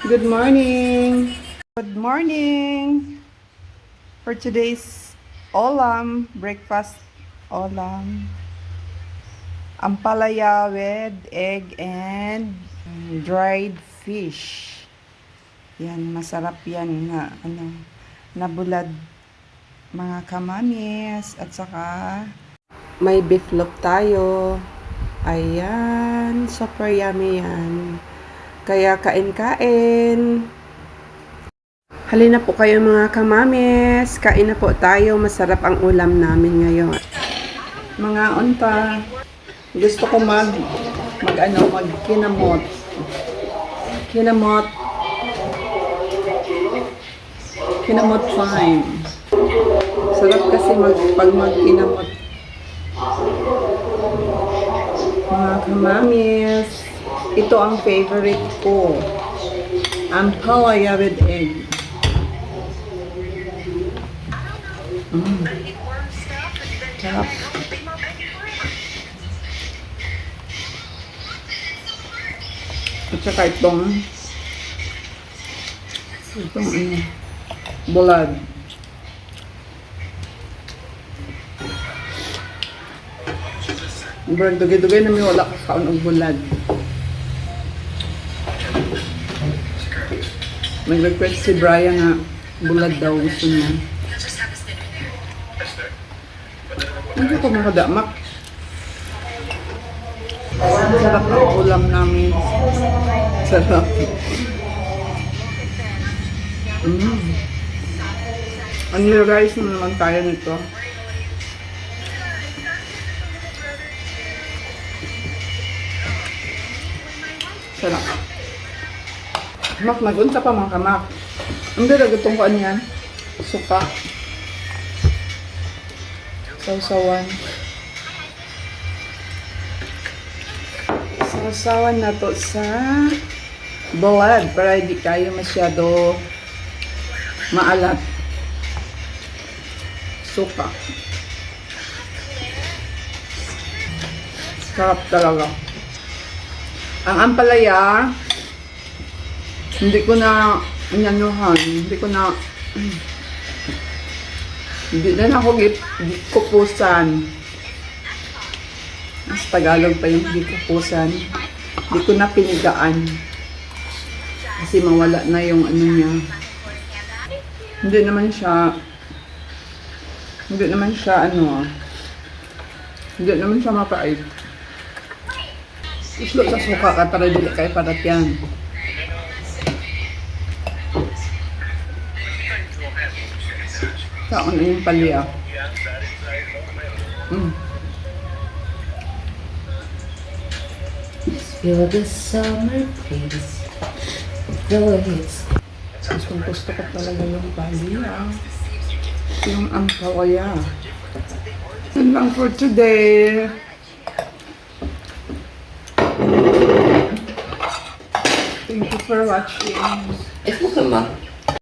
Good morning. Good morning. For today's breakfast olam, ampalaya with egg and dried fish. Yan, masarap yan na nabulad mga kamamis at saka may beef loaf tayo. Ayan, super yummy yan. Kaya kain-kain. Halina po kayo mga kamamis. Kain na po tayo. Masarap ang ulam namin ngayon. Mga unta, gusto ko magkinamot. Kinamot fine. Sarap kasi pag magkinamot. Mga kamamis. Ito ang favorite ko. Ampalaya with egg. Sarap. At saka itong bulad. Berang dugay-dugay na may wala kakaon og bulad. Nag-request si Brian na bulad daw gusto niya. Hindi ko makadamak. Sarap ang ulam namin. Sarap. Only rice na naman tayo nito. Sarap. Magunta pa mga kamak. Ang dalaga itong kuan yan. Suka. Sausawan. Sausawan na to sa bulad para hindi kayo masyado maalat. Suka. Sarap talaga. Ang ampalaya, hindi ko na ako kupusan. Mas Tagalog pa yung kupusan. Hindi ko na pinigaan. Kasi mawala na yung niya. Hindi naman siya mapait. Islo sa suka ka tara dili kay parat yan. Saan na yung palya? Feel the summer breeze. Though it's Gusto ko talaga yung palya. Yung ampalaya. Yan lang for today. Thank you for watching. mo ka ma.